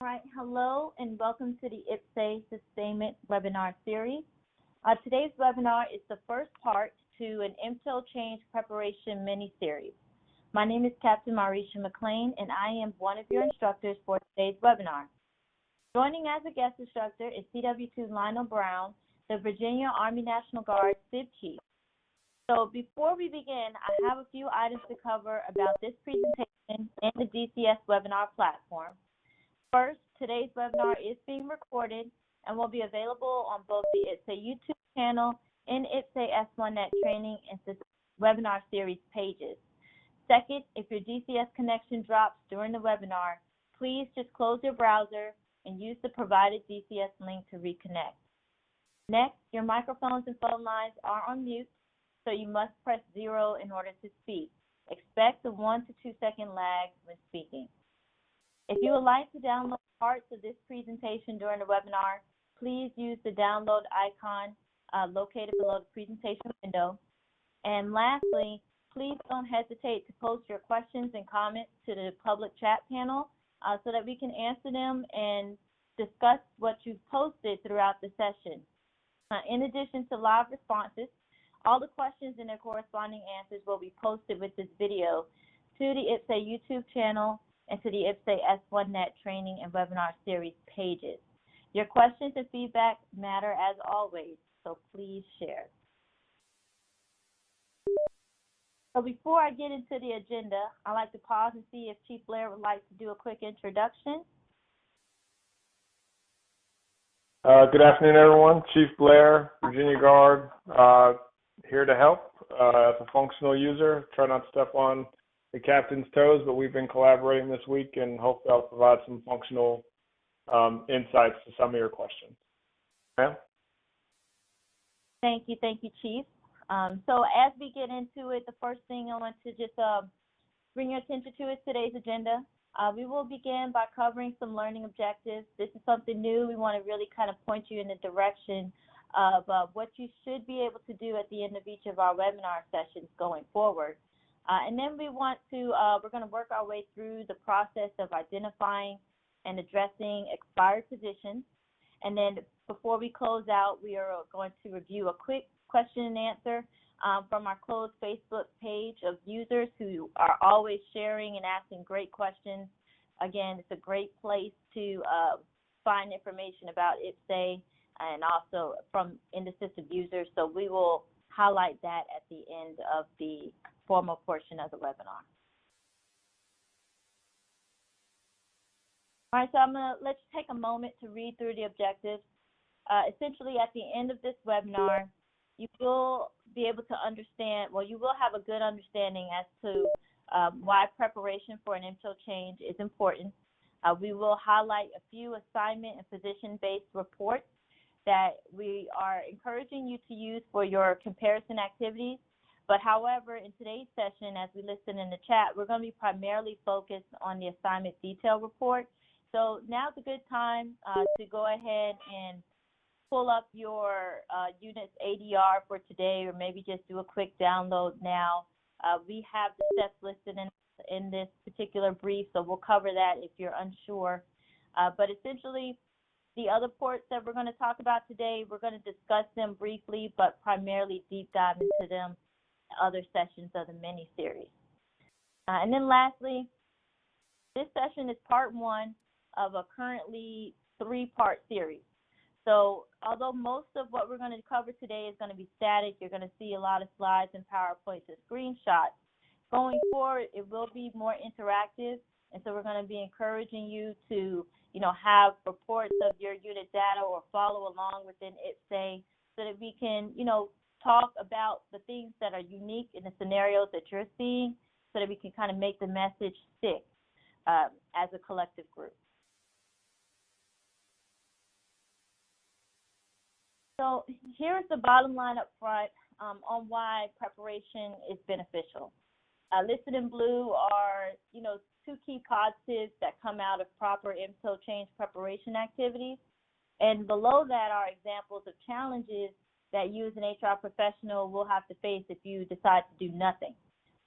All right, hello and welcome to the IPPS-A Sustainment Webinar Series. Today's webinar is the first part to an MTOE Change Preparation mini-series. My name is Captain Marisha McLean and I am one of your instructors for today's webinar. Joining as a guest instructor is CW2 Lionel Brown, the Virginia Army National Guard SIB Chief. So before we begin, I have a few items to cover about this presentation and the DCS webinar platform. First, today's webinar is being recorded and will be available on both the IPPS-A YouTube channel and IPPS-A S1Net training and webinar series pages. Second, if your DCS connection drops during the webinar, please just close your browser and use the provided DCS link to reconnect. Next, your microphones and phone lines are on mute, so you must press 0 in order to speak. Expect a 1 to 2 second lag when speaking. If you would like to download parts of this presentation during the webinar, please use the download icon located below the presentation window. And lastly, please don't hesitate to post your questions and comments to the public chat panel so that we can answer them and discuss what you've posted throughout the session. In addition to live responses, all the questions and their corresponding answers will be posted with this video to the IPPS-A YouTube channel and to the IPPS-A S1Net training and webinar series pages. Your questions and feedback matter as always, so please share. So before I get into the agenda, I'd like to pause and see if Chief Blair would like to do a quick introduction. Good afternoon, everyone. Chief Blair, Virginia Guard, here to help as a functional user. Try not to step on the captain's toes, but we've been collaborating this week and hopefully I'll provide some functional insights to some of your questions. Ma'am? Thank you, Chief. So as we get into it, the first thing I want to just bring your attention to is today's agenda. We will begin by covering some learning objectives. This is something new. We want to really kind of point you in the direction of what you should be able to do at the end of each of our webinar sessions going forward. And then we're going to work our way through the process of identifying and addressing expired positions. And then before we close out, we are going to review a quick question and answer from our closed Facebook page of users who are always sharing and asking great questions. Again, it's a great place to find information about IPPS-A and also from in-the-system users. So we will highlight that at the end of the formal portion of the webinar. All right, so I'm going to let you take a moment to read through the objectives. Essentially, at the end of this webinar, you will be able to understand, well, you will have a good understanding as to why preparation for an MTOE change is important. We will highlight a few assignment and position-based reports that we are encouraging you to use for your comparison activities. But however, in today's session, as we listen in the chat, we're going to be primarily focused on the assignment detail report. So now's a good time to go ahead and pull up your unit's ADR for today, or maybe just do a quick download now. We have the steps listed in this particular brief, so we'll cover that if you're unsure. But essentially, the other ports that we're going to talk about today, we're going to discuss them briefly, but primarily deep dive into them in other sessions of the mini-series. And then lastly, this session is part 1 of a currently 3-part series. So although most of what we're going to cover today is going to be static, you're going to see a lot of slides and PowerPoints and screenshots. Going forward, it will be more interactive, and so we're going to be encouraging you to, have reports of your unit data or follow along within IPPS-A so that we can, talk about the things that are unique in the scenarios that you're seeing so that we can kind of make the message stick as a collective group. So here's the bottom line up front on why preparation is beneficial. Listed in blue are, 2 key positives that come out of proper MTOE change preparation activities. And below that are examples of challenges that you as an HR professional will have to face if you decide to do nothing.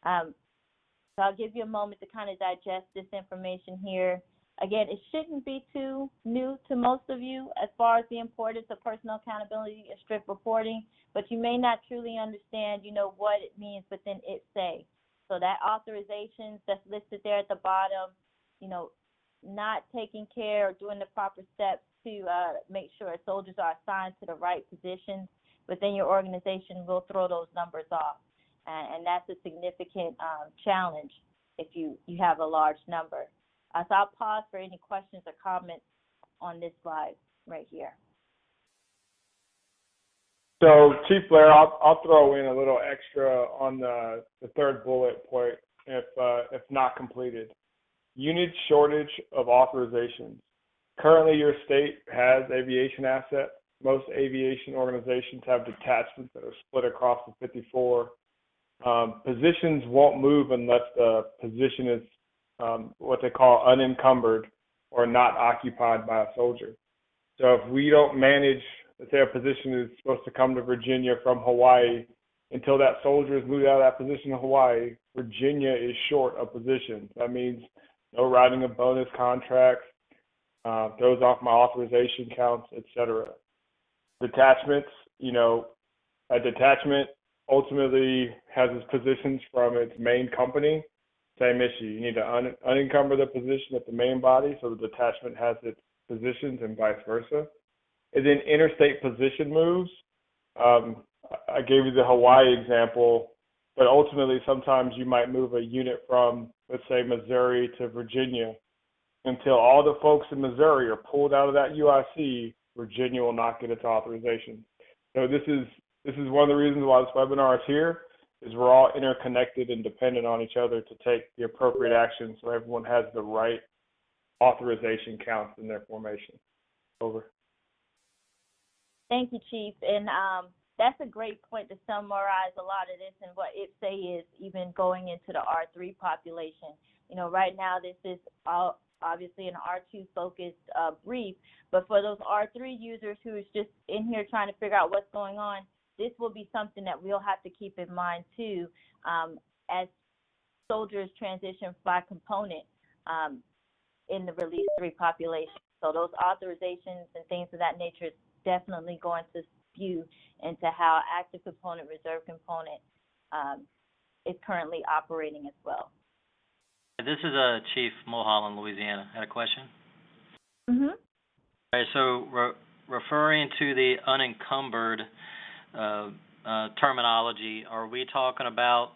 So I'll give you a moment to kind of digest this information here Again, it shouldn't be too new to most of you as far as the importance of personal accountability and strict reporting, but you may not truly understand, what it means within IPPS-A. So that authorizations that's listed there at the bottom, not taking care or doing the proper steps to make sure soldiers are assigned to the right positions within your organization will throw those numbers off. And that's a significant challenge if you have a large number. So I'll pause for any questions or comments on this slide right here. So, Chief Blair, I'll throw in a little extra on the third bullet point, if not completed. Unit shortage of authorizations. Currently, your state has aviation assets. Most aviation organizations have detachments that are split across the 54. Positions won't move unless the position is what they call unencumbered or not occupied by a soldier. So if we don't manage, let's say a position is supposed to come to Virginia from Hawaii, until that soldier is moved out of that position in Hawaii, Virginia is short of positions. That means no writing of bonus contracts, throws off my authorization counts, etc. Detachments, a detachment ultimately has its positions from its main company. Same issue. You need to unencumber the position at the main body so the detachment has its positions and vice versa. And then interstate position moves. I gave you the Hawaii example, but ultimately sometimes you might move a unit from, let's say, Missouri to Virginia. Until all the folks in Missouri are pulled out of that UIC, Virginia will not get its authorization. So this is one of the reasons why this webinar is here, is we're all interconnected and dependent on each other to take the appropriate action so everyone has the right authorization counts in their formation. Over. Thank you, Chief. And that's a great point to summarize a lot of this and what IPPS-A is, even going into the R3 population. Right now this is obviously an R2 focused brief, but for those R3 users who is just in here trying to figure out what's going on, this will be something that we'll have to keep in mind too as soldiers transition by component in the Release 3 population. So those authorizations and things of that nature is definitely going to skew into how active component, reserve component is currently operating as well. This is Chief Mulholland, Louisiana. I had a question. Mm-hmm. All right, so referring to the unencumbered terminology, are we talking about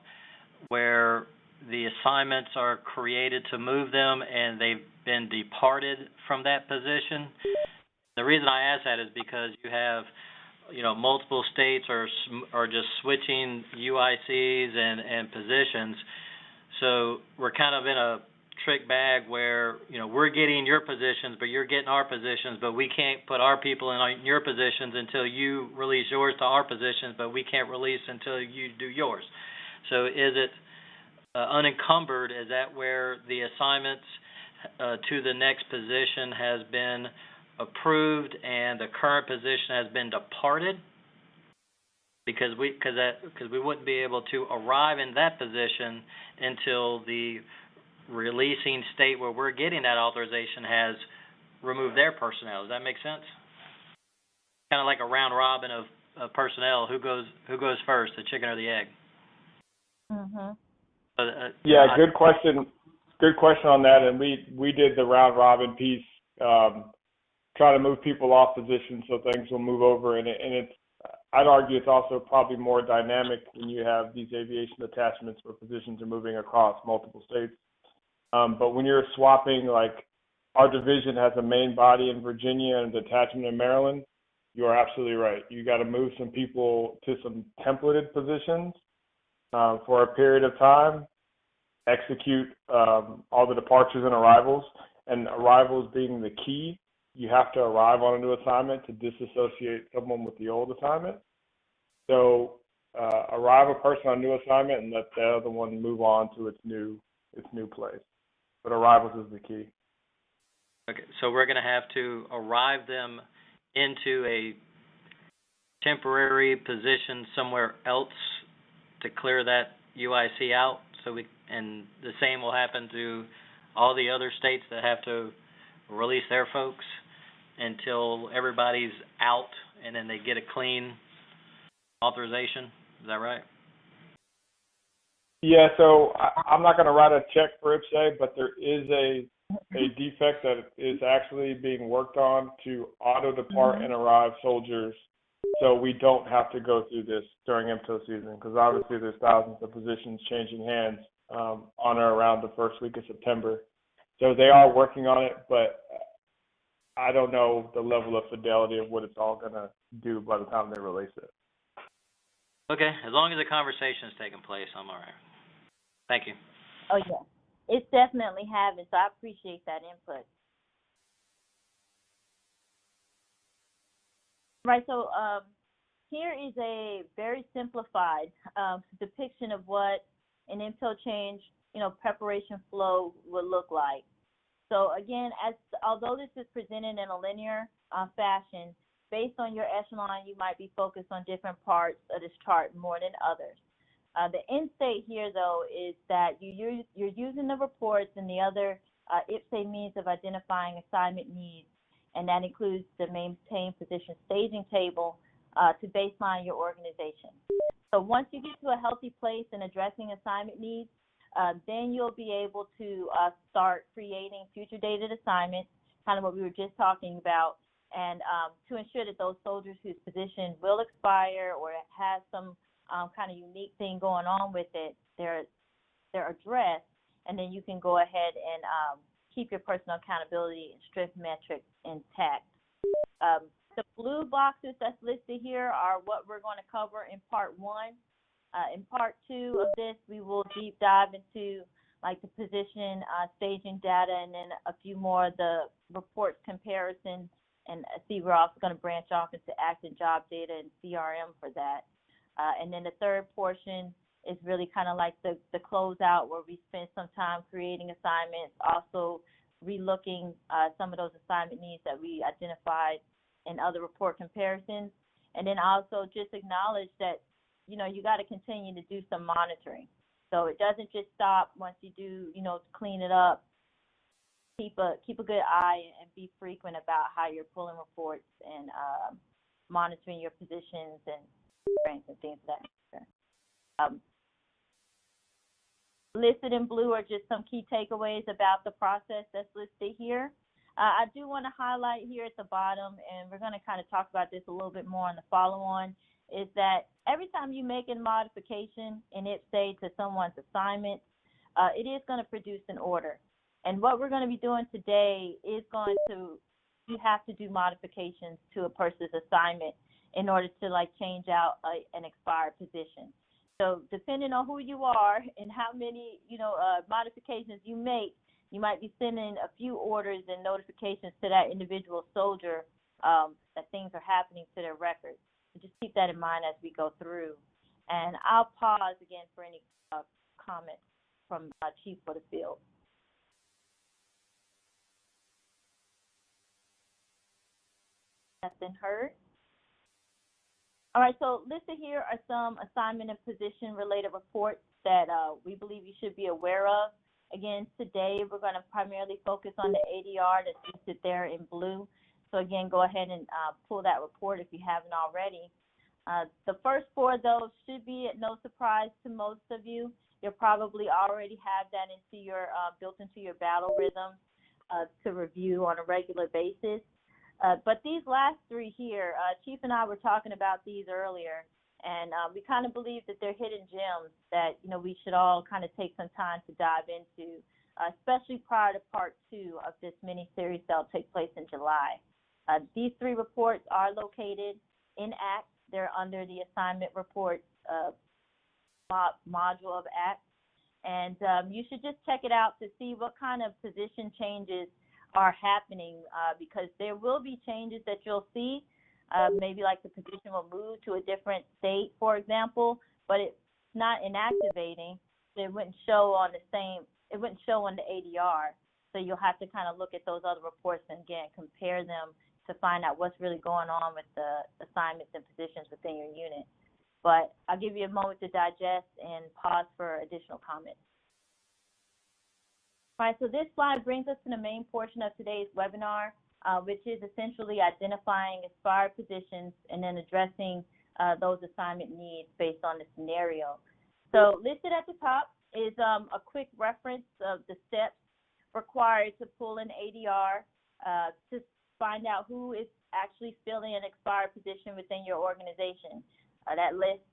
where the assignments are created to move them and they've been departed from that position? The reason I ask that is because you have, multiple states are just switching UICs and positions. So we're kind of in a trick bag where, we're getting your positions, but you're getting our positions, but we can't put our people in your positions until you release yours to our positions, but we can't release until you do yours. So is it unencumbered? Is that where the assignments to the next position has been approved and the current position has been departed? Because we wouldn't be able to arrive in that position until the releasing state where we're getting that authorization has removed their personnel. Does that make sense? Kind of like a round robin of personnel. Who goes first, the chicken or the egg? Mm-hmm. Yeah, good question. Good question on that. And we did the round robin piece, try to move people off positions so things will move over. And it's, I'd argue it's also probably more dynamic when you have these aviation attachments where positions are moving across multiple states. But when you're swapping, like our division has a main body in Virginia and a detachment in Maryland, you are absolutely right. You got to move some people to some templated positions for a period of time, execute all the departures and arrivals, and arrivals being the key. You have to arrive on a new assignment to disassociate someone with the old assignment. So arrive a person on a new assignment and let the other one move on to its new place. But arrivals is the key. Okay, so we're going to have to arrive them into a temporary position somewhere else to clear that UIC out. And the same will happen to all the other states that have to release their folks until everybody's out, and then they get a clean authorization. Is that right? Yeah, so I'm not going to write a check for IPPS-A, but there is a defect that is actually being worked on to auto-depart and arrive soldiers, so we don't have to go through this during MTOE season, because obviously there's thousands of positions changing hands on or around the first week of September. So they are working on it, but I don't know the level of fidelity of what it's all going to do by the time they release it. Okay, as long as the conversation is taking place, I'm all right. Thank you. Oh, yeah. It's definitely having, so I appreciate that input. Right, so here is a very simplified depiction of what an MTOE change, preparation flow would look like. So again, although this is presented in a linear fashion, based on your echelon, you might be focused on different parts of this chart more than others. The end state here, though, is that you're using the reports and the other IPPS-A means of identifying assignment needs, and that includes the maintain position staging table to baseline your organization. So once you get to a healthy place in addressing assignment needs, then you'll be able to start creating future dated assignments, kind of what we were just talking about, and to ensure that those soldiers whose position will expire or has some kind of unique thing going on with it, they're addressed, and then you can go ahead and keep your personal accountability and strict metrics intact. The blue boxes that's listed here are what we're going to cover in part 1. In part 2 of this, we will deep dive into like the position staging data, and then a few more of the reports comparison, and see we're also going to branch off into active job data and CRM for that. And then the third portion is really kind of like the closeout, where we spend some time creating assignments, also relooking some of those assignment needs that we identified in other report comparisons, and then also just acknowledge that you got to continue to do some monitoring. So it doesn't just stop once you do, clean it up. Keep a good eye and be frequent about how you're pulling reports and monitoring your positions and strengths and things of that nature. Listed in blue are just some key takeaways about the process that's listed here. I do want to highlight here at the bottom, and we're going to kind of talk about this a little bit more on the follow-on, is that every time you make a modification in IPPS-A to someone's assignment, it is going to produce an order. And what we're going to be doing today is you have to do modifications to a person's assignment in order to change out an expired position. So depending on who you are and how many, modifications you make, you might be sending a few orders and notifications to that individual soldier that things are happening to their records. So just keep that in mind as we go through. And I'll pause again for any comments from Chief for the field. That's been heard. All right, so listed here are some assignment and position related reports that we believe you should be aware of. Again, today we're going to primarily focus on the ADR that's listed there in blue. So again, go ahead and pull that report if you haven't already. The first 4 of those should be at no surprise to most of you. You'll probably already have that into your built into your battle rhythm to review on a regular basis. But these last 3 here, Chief and I were talking about these earlier, and we kind of believe that they're hidden gems that we should all kind of take some time to dive into, especially prior to part 2 of this mini series that will take place in July. These 3 reports are located in ACT. They're under the assignment reports module of ACT, and you should just check it out to see what kind of position changes are happening, because there will be changes that you'll see. Maybe like the position will move to a different state, for example, but it's not inactivating. It wouldn't show on it wouldn't show on the ADR. So you'll have to kind of look at those other reports and again compare them to find out what's really going on with the assignments and positions within your unit. But I'll give you a moment to digest and pause for additional comments. All right, so this slide brings us to the main portion of today's webinar, which is essentially identifying expired positions and then addressing those assignment needs based on the scenario. So listed at the top is a quick reference of the steps required to pull an ADR to find out who is actually filling an expired position within your organization. That list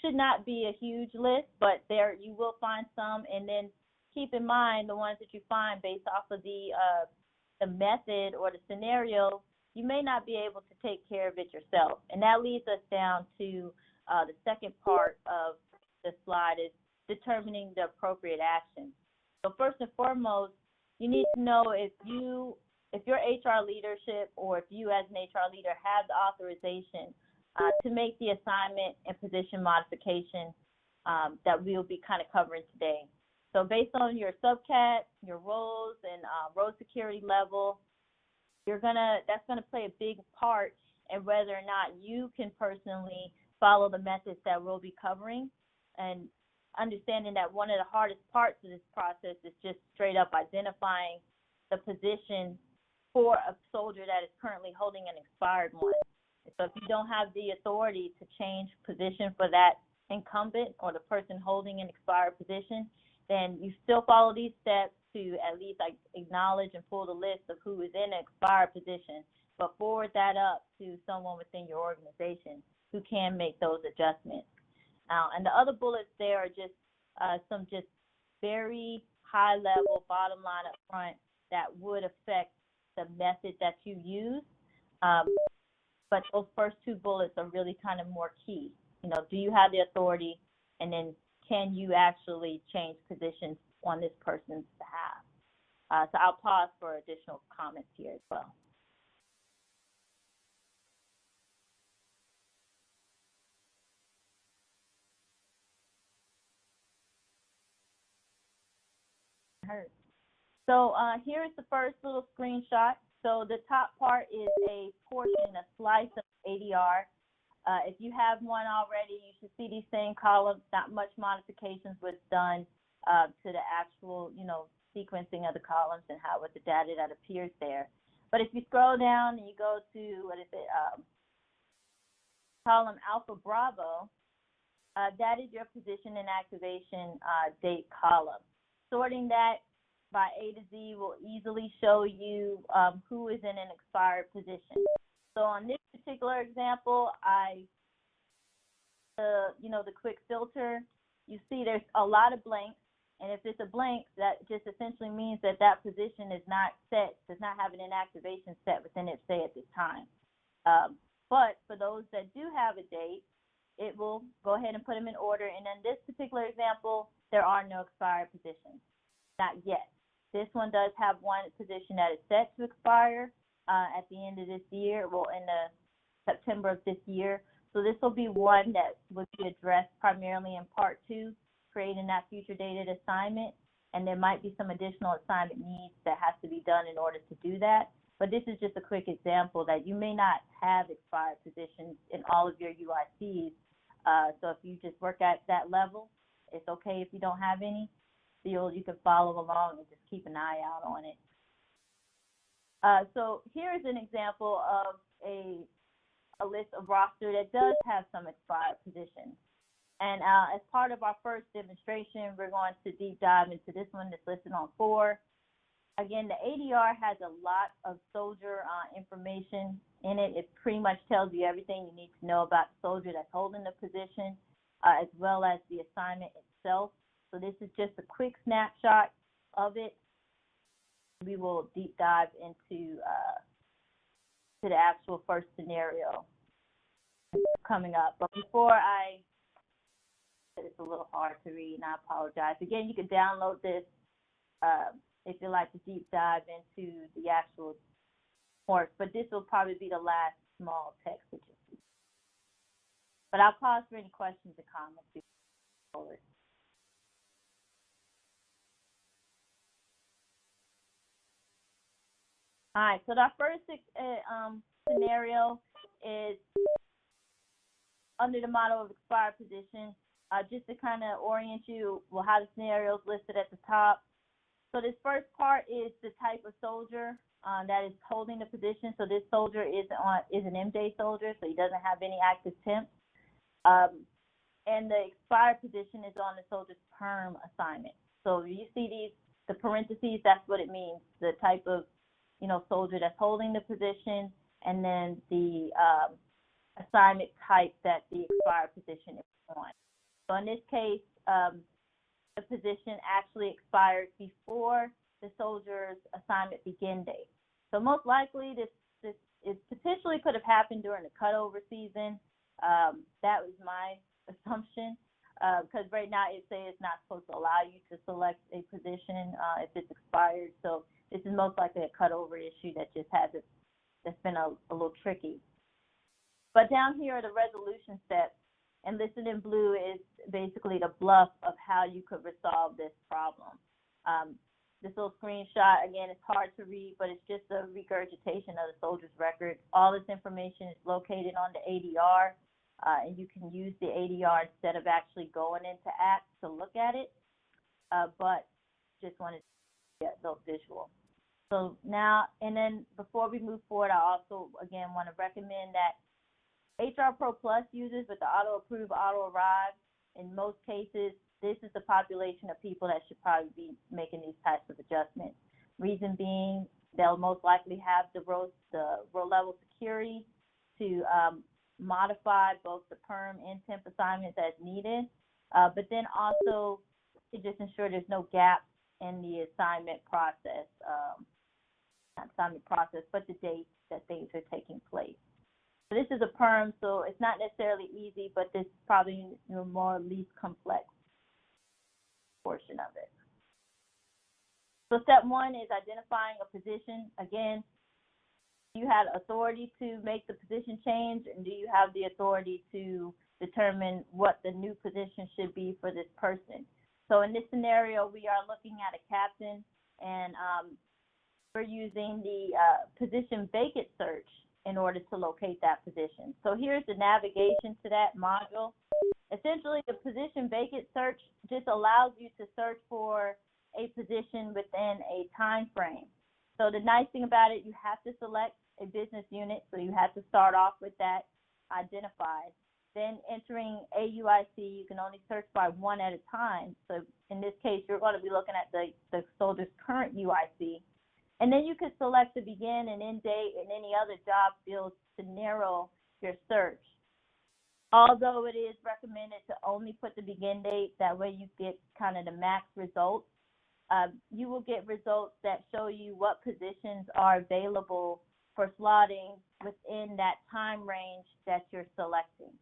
should not be a huge list, but there you will find some, and then keep in mind the ones that you find based off of the method or the scenario, you may not be able to take care of it yourself. And that leads us down to the second part of the slide is determining the appropriate action. So first and foremost, you need to know if your HR leadership or if you as an HR leader have the authorization to make the assignment and position modification that we'll be kind of covering today. So based on your subcat, your roles, and role security level, that's gonna play a big part in whether or not you can personally follow the methods that we'll be covering, and understanding that one of the hardest parts of this process is just straight up identifying the position for a soldier that is currently holding an expired one. So if you don't have the authority to change position for that incumbent or the person holding an expired position, then you still follow these steps to at least acknowledge and pull the list of who is in an expired position, but forward that up to someone within your organization who can make those adjustments. And the other bullets there are just some just very high level bottom line up front that would affect the method that you use. But those first two bullets are really kind of more key. You know, do you have the authority, and then can you actually change positions on this person's behalf? So I'll pause for additional comments here as well. So here is the first little screenshot. So the top part is a portion, a slice of ADR. If you have one already, you should see these same columns. Not much modifications was done to the actual, sequencing of the columns and with the data that appears there. But if you scroll down and you go to, column Alpha Bravo, that is your position and activation date column. Sorting that by A to Z will easily show you who is in an expired position. So on this particular example, the quick filter, you see there's a lot of blanks, and if it's a blank, that just essentially means that that position is not set, does not have an inactivation set within IPPS-A at this time. But for those that do have a date, it will go ahead and put them in order. And in this particular example, there are no expired positions, not yet. This one does have one position that is set to expire at the end of this year, well, in the September of this year. So this will be one that will be addressed primarily in part 2, creating that future dated assignment. And there might be some additional assignment needs that has to be done in order to do that. But this is just a quick example that you may not have expired positions in all of your UICs. So if you just work at that level, it's okay if you don't have any. You can follow along and just keep an eye out on it. So here is an example of a list of roster that does have some expired positions. And as part of our first demonstration, we're going to deep dive into this one that's listed on 4. Again, the ADR has a lot of soldier information in it. It pretty much tells you everything you need to know about the soldier that's holding the position, as well as the assignment itself. So this is just a quick snapshot of it. We will deep dive into to the actual first scenario coming up. But before it's a little hard to read, and I apologize. Again, you can download this if you'd like to deep dive into the actual course. But this will probably be the last small text that you see. But I'll pause for any questions or comments before forward. All right, so our first scenario is under the model of expired position. Just to kind of orient you, we'll have the scenarios listed at the top. So this first part is the type of soldier that is holding the position. So this soldier is an MJ soldier, so he doesn't have any active temps. And the expired position is on the soldier's perm assignment. So you see the parentheses, that's what it means, the type of, soldier that's holding the position, and then the assignment type that the expired position is on. So in this case, the position actually expired before the soldier's assignment begin date. So most likely this potentially could have happened during the cutover season. That was my assumption, because right now it says it's not supposed to allow you to select a position if it's expired. So this is most likely a cutover issue that just that's been a little tricky. But down here are the resolution steps, and listed in blue is basically the bluff of how you could resolve this problem. This little screenshot, again, it's hard to read, but it's just a regurgitation of the soldier's record. All this information is located on the ADR, and you can use the ADR instead of actually going into ACTS to look at it, but just wanted to get the visual. So now, and then before we move forward, I also, again, want to recommend that HR Pro Plus users with the auto-approve, auto-arrive, in most cases, this is the population of people that should probably be making these types of adjustments. Reason being, they'll most likely have the row level security to modify both the perm and temp assignments as needed, but then also to just ensure there's no gaps in the assignment process, not assignment process, but the date that things are taking place. So this is a perm, so it's not necessarily easy, but this is probably the least complex portion of it. So step one is identifying a position. Again, do you have authority to make the position change, and do you have the authority to determine what the new position should be for this person? So in this scenario, we are looking at a captain, and we're using the position vacant search in order to locate that position. So here's the navigation to that module. Essentially, the position vacant search just allows you to search for a position within a time frame. So the nice thing about it, you have to select a business unit, so you have to start off with that identified. Then entering AUIC, you can only search by one at a time. So in this case, you're going to be looking at the soldier's current UIC. And then you can select the begin and end date and any other job fields to narrow your search. Although it is recommended to only put the begin date, that way you get kind of the max results. You will get results that show you what positions are available for slotting within that time range that you're selecting.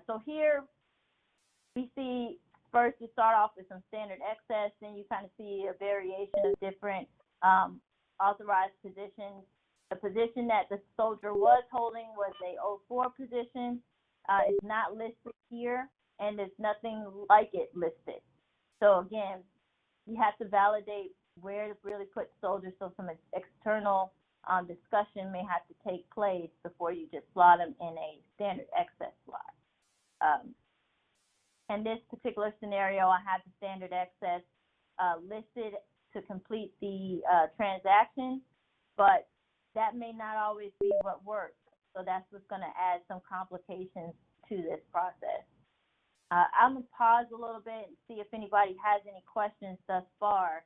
So here we see, first you start off with some standard excess, then you kind of see a variation of different authorized positions. The position that the soldier was holding was a 04 position. It's not listed here, and there's nothing like it listed. So again, you have to validate where to really put soldiers, so some external discussion may have to take place before you just slot them in a standard excess slot. In this particular scenario, I have the standard excess listed to complete the transaction, but that may not always be what works. So that's what's going to add some complications to this process. I'm going to pause a little bit and see if anybody has any questions thus far.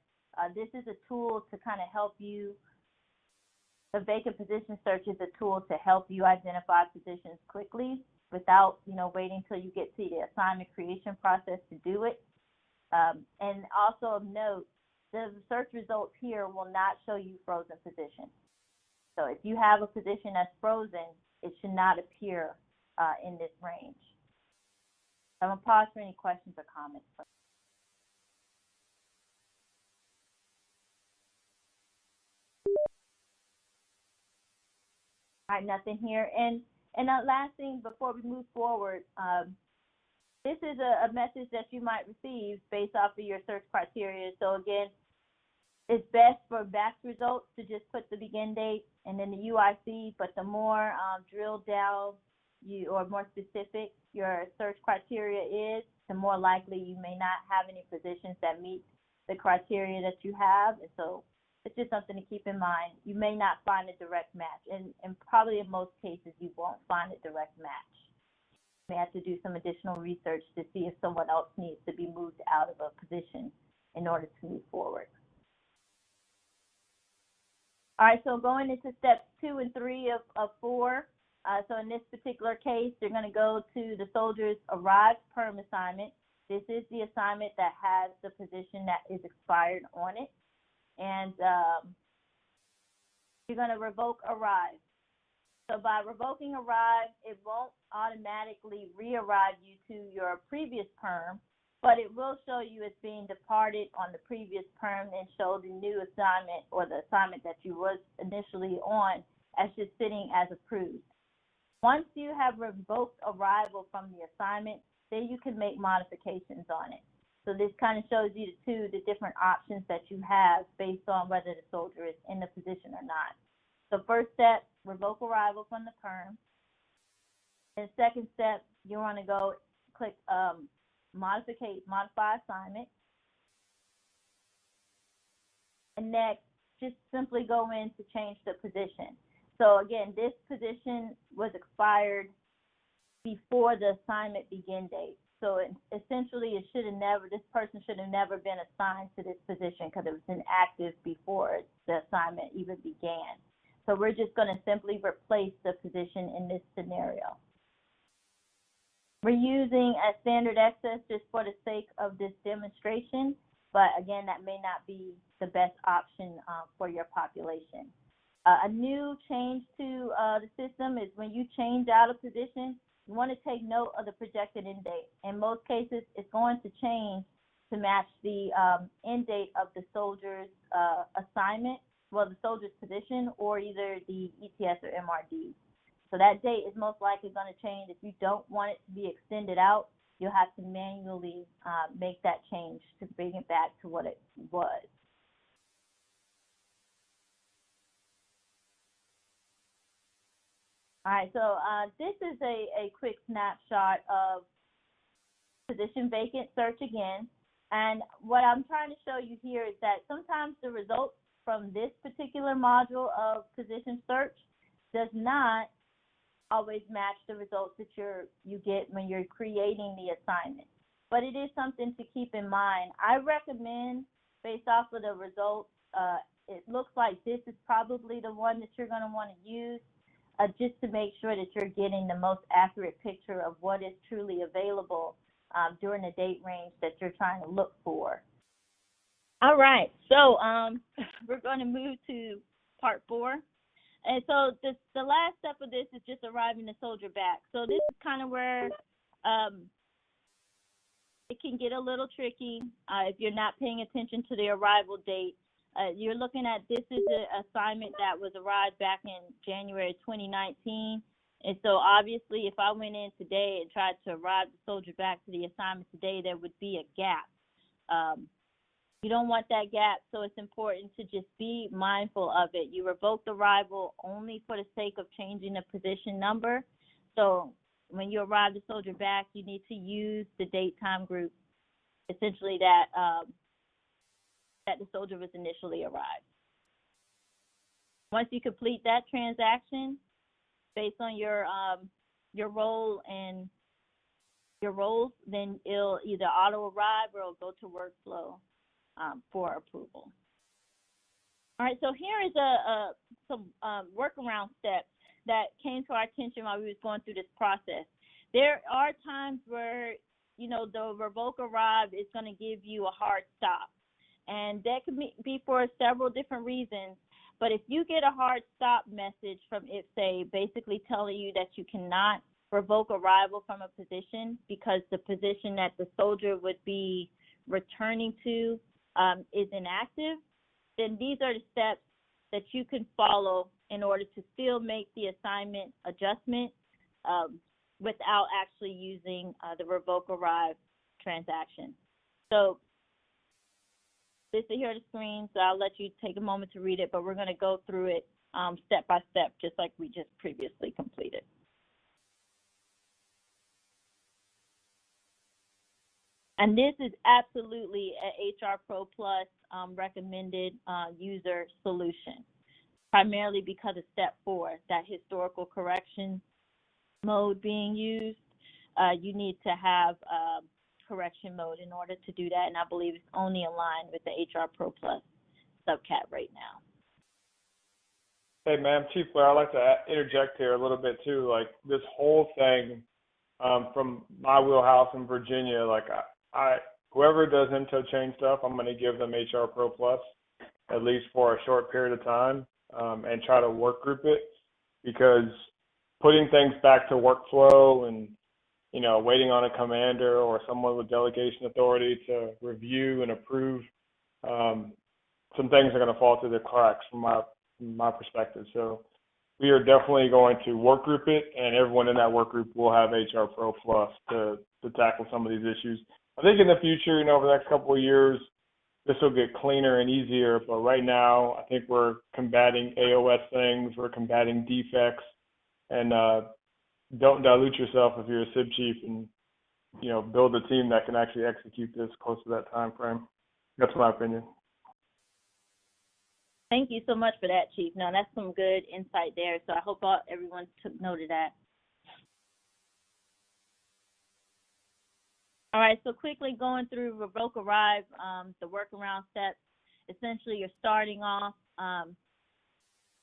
This is a tool to kind of help you. The vacant position search is a tool to help you identify positions quickly without, waiting till you get to the assignment creation process to do it. And also of note, the search results here will not show you frozen positions. So if you have a position that's frozen, it should not appear in this range. I'm going to pause for any questions or comments. All right, nothing here. And the last thing before we move forward, this is a message that you might receive based off of your search criteria. So again, it's best for batch results to just put the begin date and then the UIC, but the more drilled down or more specific your search criteria is, the more likely you may not have any positions that meet the criteria that you have. And so it's just something to keep in mind. You may not find a direct match, and probably in most cases you won't find a direct match. You may have to do some additional research to see if someone else needs to be moved out of a position in order to move forward. All right, so going into steps 2 and 3 of 4. So in this particular case, you're going to go to the soldier's arrived perm assignment. This is the assignment that has the position that is expired on it. And you're going to revoke arrive. So by revoking arrive, it won't automatically re-arrive you to your previous perm, but it will show you as being departed on the previous perm and show the new assignment or the assignment that you was initially on as just sitting as approved. Once you have revoked arrival from the assignment, then you can make modifications on it. So this kind of shows you the different options that you have based on whether the soldier is in the position or not. So first step, revoke arrival from the perm. And second step, you want to go click modify assignment. And next, just simply go in to change the position. So again, this position was expired before the assignment begin date. So essentially, this person should have never been assigned to this position because it was inactive before the assignment even began. So we're just going to simply replace the position in this scenario. We're using a standard access just for the sake of this demonstration, but again, that may not be the best option for your population. A new change to the system is when you change out of position, you want to take note of the projected end date. In most cases, it's going to change to match the end date of the soldier's assignment, the soldier's position, or either the ETS or MRD. So that date is most likely going to change. If you don't want it to be extended out, you'll have to manually make that change to bring it back to what it was. All right, so this is a quick snapshot of position vacant search again. And what I'm trying to show you here is that sometimes the results from this particular module of position search does not always match the results that you get when you're creating the assignment. But it is something to keep in mind. I recommend, based off of the results, it looks like this is probably the one that you're going to want to use. Just to make sure that you're getting the most accurate picture of what is truly available during the date range that you're trying to look for. All right, so we're going to move to part 4. And so the last step of this is just arriving the soldier back. So this is kind of where it can get a little tricky if you're not paying attention to the arrival date. You're looking at this is an assignment that was arrived back in January 2019. And so obviously if I went in today and tried to arrive the soldier back to the assignment today, there would be a gap. You don't want that gap, so it's important to just be mindful of it. You revoke the arrival only for the sake of changing the position number. So when you arrive the soldier back, you need to use the date time group, essentially that the soldier was initially arrived. Once you complete that transaction, based on your role and your roles, then it'll either auto arrive or it'll go to workflow for approval. All right, so here is some workaround steps that came to our attention while we was going through this process. There are times where, the revoke arrive is going to give you a hard stop. And that could be for several different reasons. But if you get a hard stop message from IPPS-A basically telling you that you cannot revoke arrival from a position because the position that the soldier would be returning to is inactive, then these are the steps that you can follow in order to still make the assignment adjustment without actually using the revoke arrive transaction. So this is here on the screen, so I'll let you take a moment to read it, but we're going to go through it step by step, just like we just previously completed. And this is absolutely a HR Pro Plus recommended user solution, primarily because of step 4, that historical correction mode being used. You need to have correction mode in order to do that, and I believe it's only aligned with the HR Pro Plus subcat right now. Hey, ma'am, Chief Blair, I'd like to interject here a little bit too. Like this whole thing from my wheelhouse in Virginia, like I whoever does MTOE change stuff, I'm going to give them HR Pro Plus at least for a short period of time and try to work group it, because putting things back to workflow and waiting on a commander or someone with delegation authority to review and approve, some things are going to fall through the cracks from my perspective. So we are definitely going to work group it, and everyone in that work group will have HR Pro Plus to tackle some of these issues. I think in the future, over the next couple of years, this will get cleaner and easier. But right now, I think we're combating AOS things, we're combating defects, and don't dilute yourself if you're a SIB chief, and build a team that can actually execute this close to that time frame. That's my opinion. Thank you so much for that, Chief. No, that's some good insight there. So I hope everyone took note of that. All right, so quickly going through Revoke Arrive, the workaround steps. Essentially, you're starting off.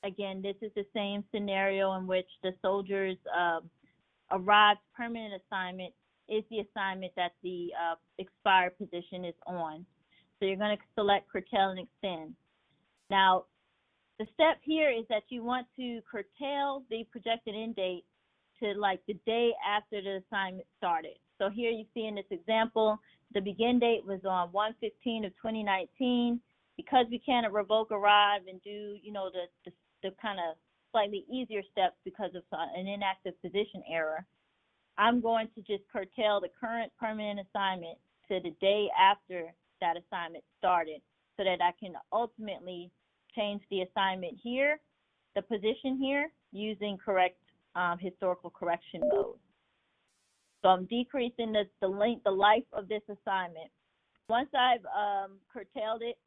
Again, this is the same scenario in which the soldier's arrived permanent assignment is the assignment that the expired position is on. So you're going to select curtail and extend. Now, the step here is that you want to curtail the projected end date to like the day after the assignment started. So here you see in this example, the begin date was on 1/15/2019. Because we can't revoke arrive and do, the kind of slightly easier steps because of an inactive position error, I'm going to just curtail the current permanent assignment to the day after that assignment started, so that I can ultimately change the assignment here, the position here, using correct historical correction mode. So I'm decreasing the life of this assignment. Once I've curtailed it,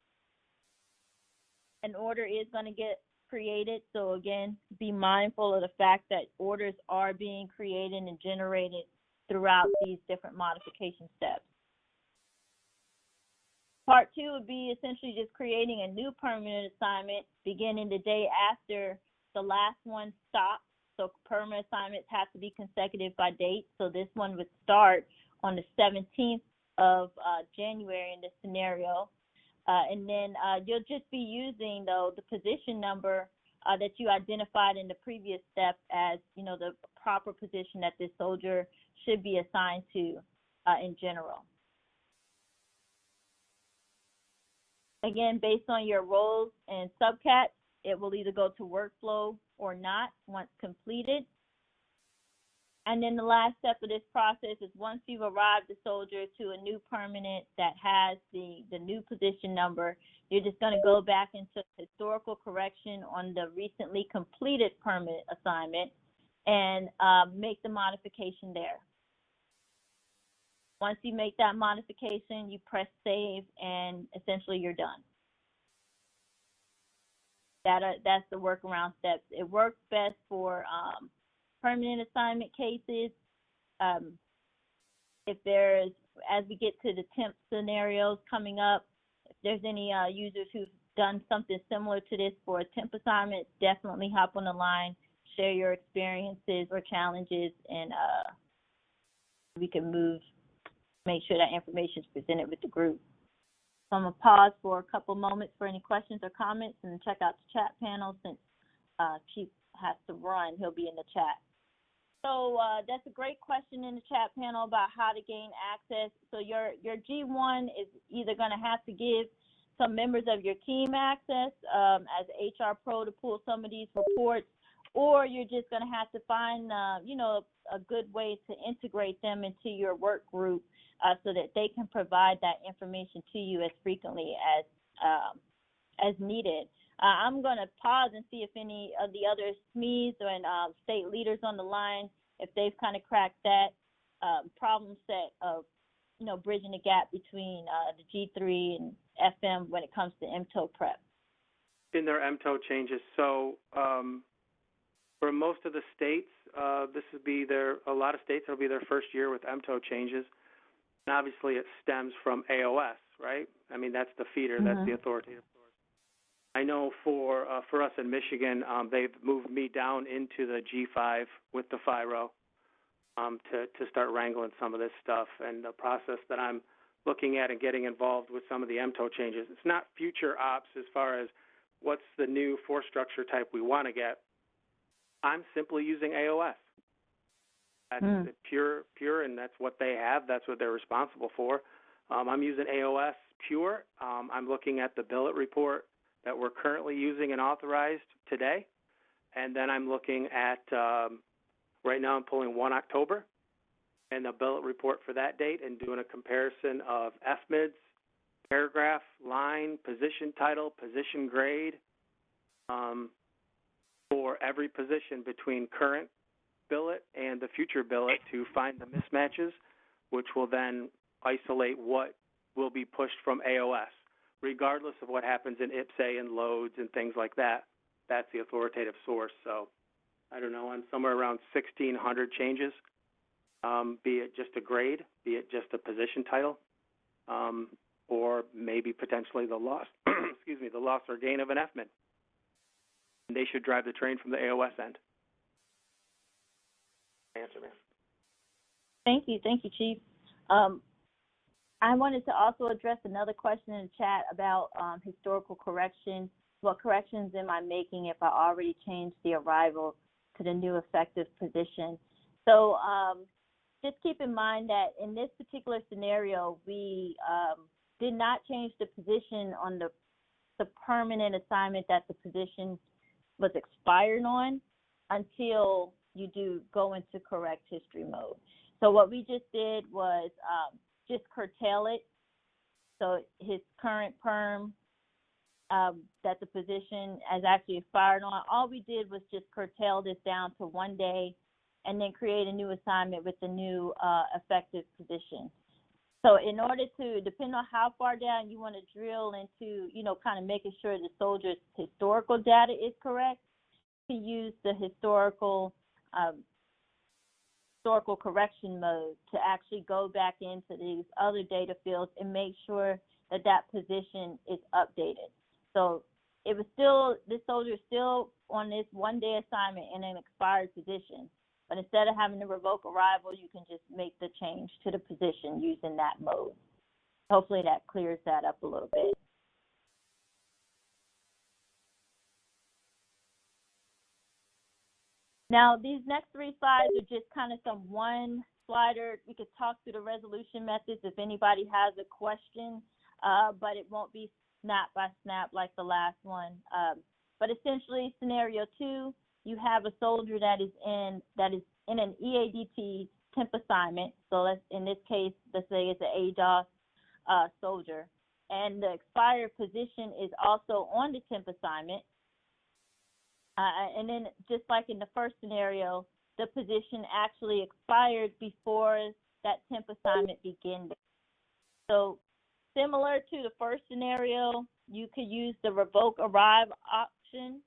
an order is going to get created. So again, be mindful of the fact that orders are being created and generated throughout these different modification steps. Part 2 would be essentially just creating a new permanent assignment beginning the day after the last one stopped. So permanent assignments have to be consecutive by date. So this one would start on the 17th of January in this scenario. And then you'll just be using, though, the position number that you identified in the previous step as, the proper position that this soldier should be assigned to in general. Again, based on your roles and subcats, it will either go to workflow or not once completed. And then the last step of this process is once you've arrived the soldier to a new permanent that has the new position number, you're just going to go back into historical correction on the recently completed permanent assignment and make the modification there. Once you make that modification, you press save, and essentially you're done. That's the workaround steps. It works best for permanent assignment cases. If there's, as we get to the temp scenarios coming up, if there's any users who've done something similar to this for a temp assignment, definitely hop on the line, share your experiences or challenges, and we can make sure that information is presented with the group. So I'm going to pause for a couple moments for any questions or comments and check out the chat panel. Since Chief has to run, he'll be in the chat. So that's a great question in the chat panel about how to gain access. So your G1 is either going to have to give some members of your team access as HR Pro to pull some of these reports, or you're just going to have to find, a good way to integrate them into your work group so that they can provide that information to you as frequently as needed. I'm going to pause and see if any of the other SMEs and state leaders on the line, if they've kind of cracked that problem set of bridging the gap between the G3 and FM when it comes to MTOE prep? In their MTOE changes. So for most of the states, this would be a lot of states, it'll be their first year with MTOE changes. And obviously it stems from AOS, right? I mean, that's the feeder, that's the authoritative source. I know for us in Michigan, they've moved me down into the G5 with the FIRO to start wrangling some of this stuff, and the process that I'm looking at and getting involved with some of the MTOE changes. It's not future ops as far as what's the new force structure type we want to get. I'm simply using AOS. That's pure, and that's what they have. That's what they're responsible for. I'm using AOS pure. I'm looking at the billet report that we're currently using and authorized today, and then I'm looking at, right now I'm pulling 1 October, and the billet report for that date and doing a comparison of FMIDs, paragraph, line, position title, position grade, for every position between current billet and the future billet to find the mismatches, which will then isolate what will be pushed from AOS. Regardless of what happens in IPPS-A and loads and things like that, that's the authoritative source. So, I don't know, I'm somewhere around 1,600 changes, be it just a grade, be it just a position title, or maybe potentially the loss, the loss or gain of an FMID. And they should drive the train from the AOS end. Answer, man. Thank you, Chief. I wanted to also address another question in the chat about historical corrections. What corrections am I making if I already changed the arrival to the new effective position? So just keep in mind that in this particular scenario, we did not change the position on the permanent assignment that the position was expired on until you do go into correct history mode. So what we just did was just curtail it. So his current perm that the position has actually expired on, all we did was just curtail this down to 1 day and then create a new assignment with the new effective position. So in order to, depending on how far down you want to drill into, kind of making sure the soldier's historical data is correct, you can use the historical correction mode to actually go back into these other data fields and make sure that that position is updated. So it was still, this soldier is still on this 1 day assignment in an expired position. But instead of having to revoke arrival, you can just make the change to the position using that mode. Hopefully that clears that up a little bit. Now, these next 3 slides are just kind of some one slider. We could talk through the resolution methods if anybody has a question, but it won't be snap by snap like the last one. But essentially, scenario 2, you have a soldier that is in an EADT temp assignment. So let's, in this case, let's say it's an ADOS soldier, and the expired position is also on the temp assignment. And then just like in the first scenario, the position actually expired before that temp assignment began. So similar to the first scenario, you could use the revoke arrive option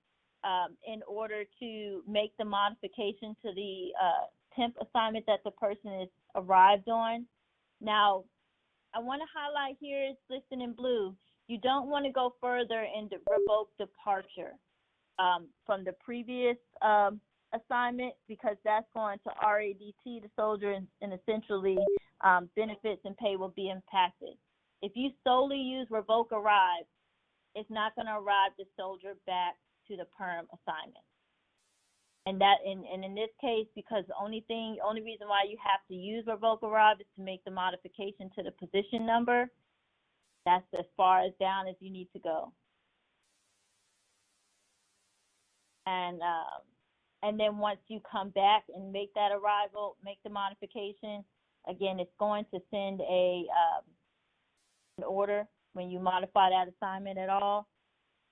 in order to make the modification to the temp assignment that the person is arrived on. Now, I want to highlight here, it's listed in blue, you don't want to go further and revoke departure from the previous assignment, because that's going to RADT the soldier, and essentially benefits and pay will be impacted. If you solely use revoke arrive, it's not going to arrive the soldier back to the perm assignment. And that, and in this case, because the only reason why you have to use revoke arrive is to make the modification to the position number. That's as far as down as you need to go. And then once you come back and make that arrival, make the modification, again, it's going to send an order when you modify that assignment at all.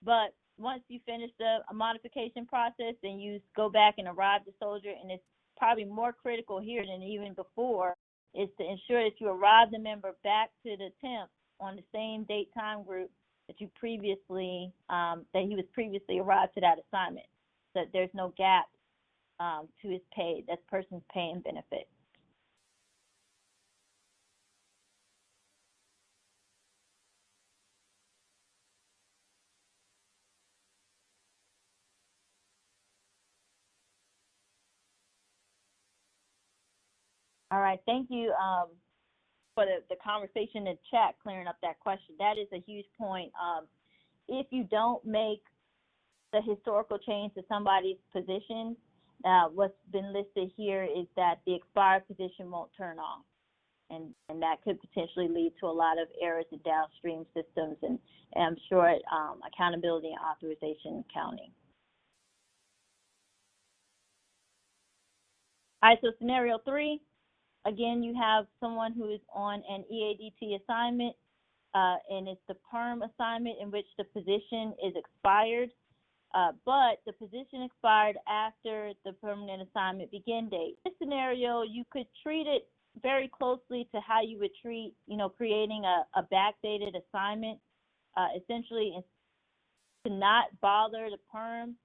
But once you finish the modification process, then you go back and arrive the soldier, and it's probably more critical here than even before is to ensure that you arrive the member back to the temp on the same date time group that you previously that he was previously arrived to that assignment, so that there's no gap to his pay, that person's pay and benefit. All right, thank you for the conversation in chat, clearing up that question. That is a huge point. If you don't make the historical change to somebody's position, what's been listed here is that the expired position won't turn on. And that could potentially lead to a lot of errors in downstream systems and I'm sure accountability and authorization counting. All right, so scenario 3, again, you have someone who is on an EADT assignment, and it's the perm assignment in which the position is expired, but the position expired after the permanent assignment begin date. In this scenario, you could treat it very closely to how you would treat, creating a backdated assignment. Essentially, to not bother the perm,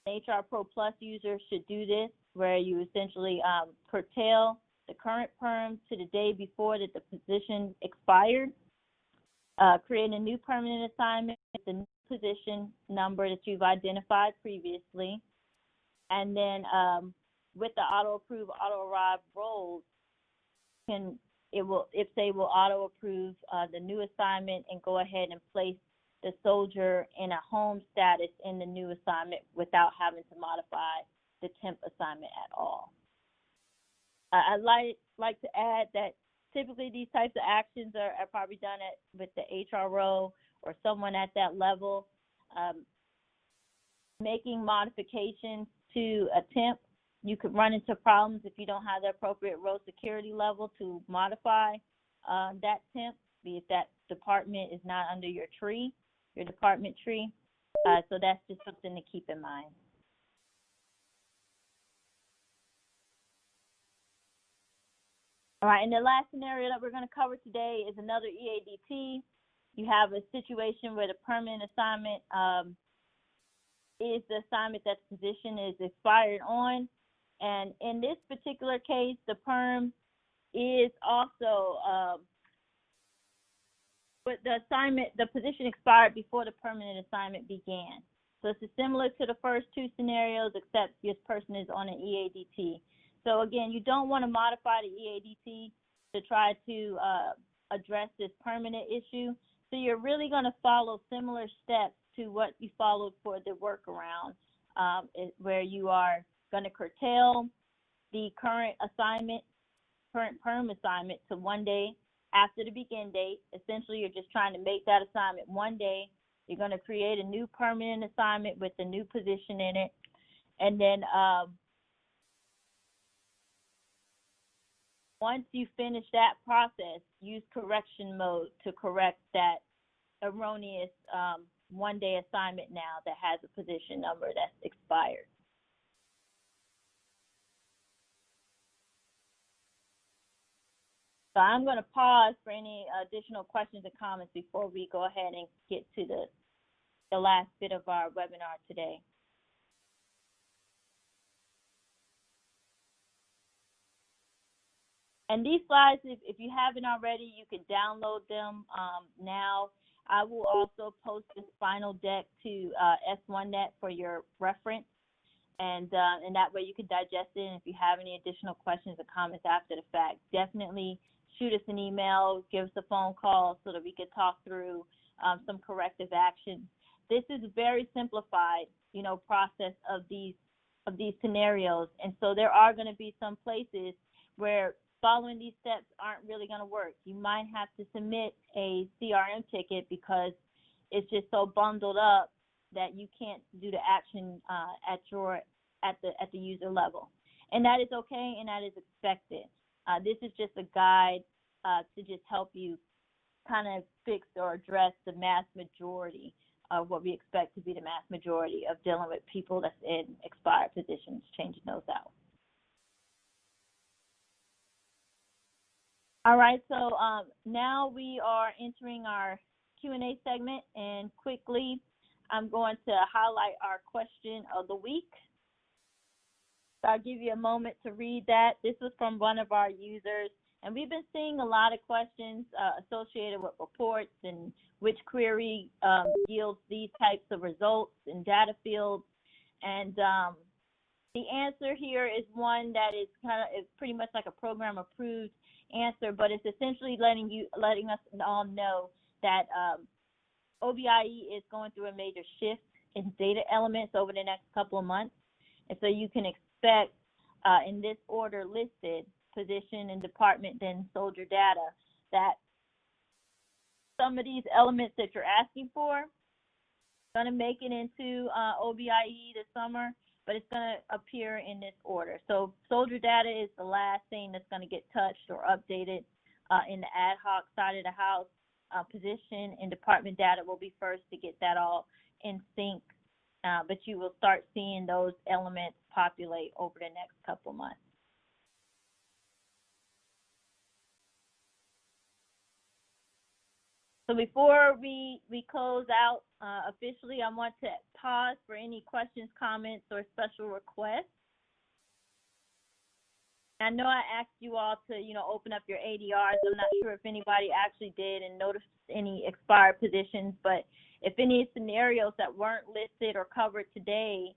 an HR Pro Plus user should do this, where you essentially curtail the current perm to the day before that the position expired, create a new permanent assignment with the new position number that you've identified previously, and then with the auto-approve, auto-arrive roles, IPPS-A will auto-approve the new assignment and go ahead and place the soldier in a home status in the new assignment without having to modify the temp assignment at all. I'd like to add that typically these types of actions are probably done with the HRO or someone at that level. Making modifications to a temp, you could run into problems if you don't have the appropriate row security level to modify that temp, if that department is not under your tree, your department tree. So that's just something to keep in mind. All right, and the last scenario that we're going to cover today is another EADT. You have a situation where the permanent assignment is the assignment that the position is expired on. And in this particular case, the perm is also, but the position expired before the permanent assignment began. So it's similar to the first two scenarios, except this person is on an EADT. So again, you don't want to modify the EADT to try to address this permanent issue. So you're really going to follow similar steps to what you followed for the workaround, where you are going to curtail the current perm assignment to 1 day after the begin date. Essentially, you're just trying to make that assignment 1 day. You're going to create a new permanent assignment with the new position in it. And then once you finish that process, use correction mode to correct that erroneous 1 day assignment now that has a position number that's expired. So I'm going to pause for any additional questions or comments before we go ahead and get to the last bit of our webinar today. And these slides, if you haven't already, you can download them now. I will also post this final deck to S1Net for your reference, and that way you can digest it. And if you have any additional questions or comments after the fact, definitely shoot us an email, give us a phone call so that we can talk through some corrective actions. This is a very simplified, process of these scenarios, and so there are going to be some places where following these steps aren't really going to work. You might have to submit a CRM ticket because it's just so bundled up that you can't do the action at the user level, and that is okay and that is expected. This is just a guide to just help you kind of fix or address the mass majority of what we expect to be the mass majority of dealing with people that's in expired positions, changing those out. All right, so now we are entering our Q&A segment, and quickly I'm going to highlight our question of the week. So I'll give you a moment to read that. This was from one of our users, and we've been seeing a lot of questions associated with reports and which query yields these types of results in data fields. And the answer here is one that is pretty much like a program approved answer, but it's essentially letting us all know that OBIE is going through a major shift in data elements over the next couple of months. And so you can expect in this order listed, position and department, then soldier data, that some of these elements that you're asking for are going to make it into OBIE this summer, but it's going to appear in this order. So soldier data is the last thing that's going to get touched or updated in the ad hoc side of the house. Position and department data will be first to get that all in sync, but you will start seeing those elements populate over the next couple months. So before we close out officially, I want to pause for any questions, comments, or special requests. I know I asked you all to, open up your ADRs. I'm not sure if anybody actually did and noticed any expired positions, but if any scenarios that weren't listed or covered today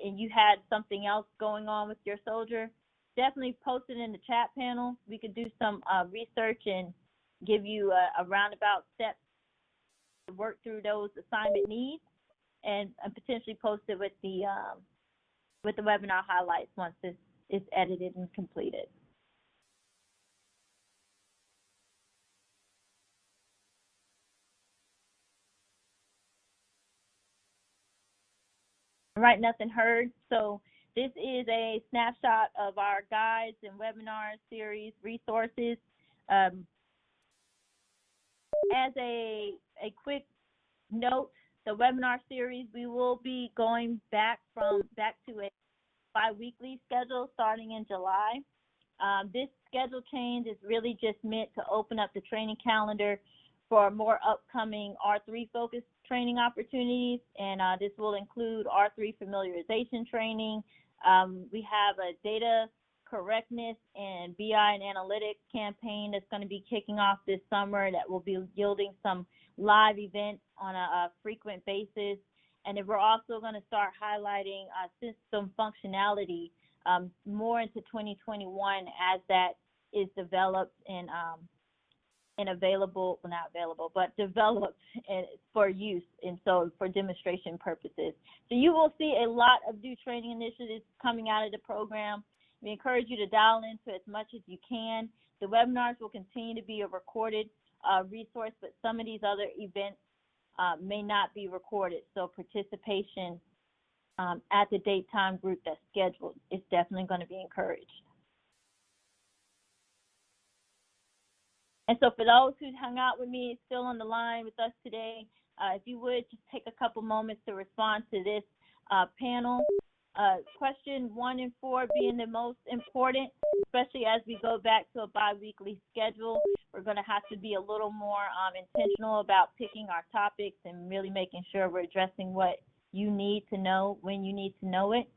and you had something else going on with your soldier, definitely post it in the chat panel. We could do some research and give you a roundabout steps to work through those assignment needs, and potentially post it with the webinar highlights once this is edited and completed. All right, nothing heard. So this is a snapshot of our guides and webinar series resources. As a quick note, the webinar series, we will be going back to a bi-weekly schedule starting in July. This schedule change is really just meant to open up the training calendar for more upcoming R3 focused training opportunities, and this will include R3 familiarization training. We have a data correctness and BI and analytics campaign that's going to be kicking off this summer that will be yielding some live events on a frequent basis. And then we're also going to start highlighting system functionality more into 2021 as that is developed and available, well, not available, but developed for use, and so for demonstration purposes. So you will see a lot of new training initiatives coming out of the program. We encourage you to dial into as much as you can. The webinars will continue to be a recorded resource, but some of these other events may not be recorded. So participation at the date time group that's scheduled is definitely going to be encouraged. And so for those who hung out with me, still on the line with us today, if you would just take a couple moments to respond to this panel. Question 1 and 4 being the most important, especially as we go back to a bi-weekly schedule. We're going to have to be a little more intentional about picking our topics and really making sure we're addressing what you need to know when you need to know it.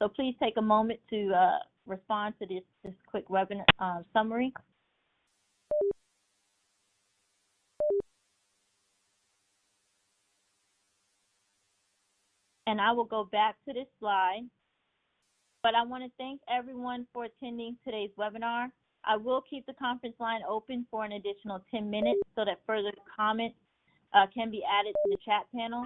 So please take a moment to respond to this quick webinar summary. And I will go back to this slide, but I want to thank everyone for attending today's webinar. I will keep the conference line open for an additional 10 minutes so that further comments can be added to the chat panel.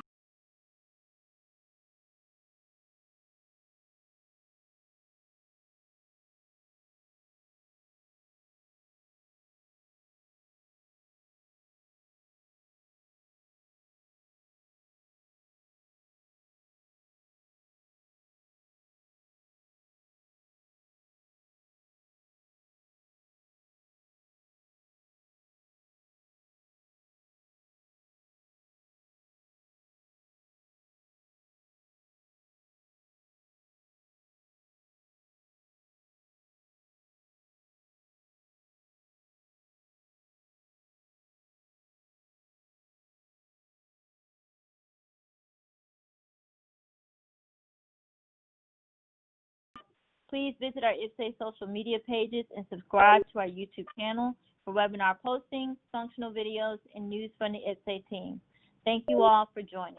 Please visit our IPPS-A social media pages and subscribe to our YouTube channel for webinar postings, functional videos, and news from the IPPS-A team. Thank you all for joining.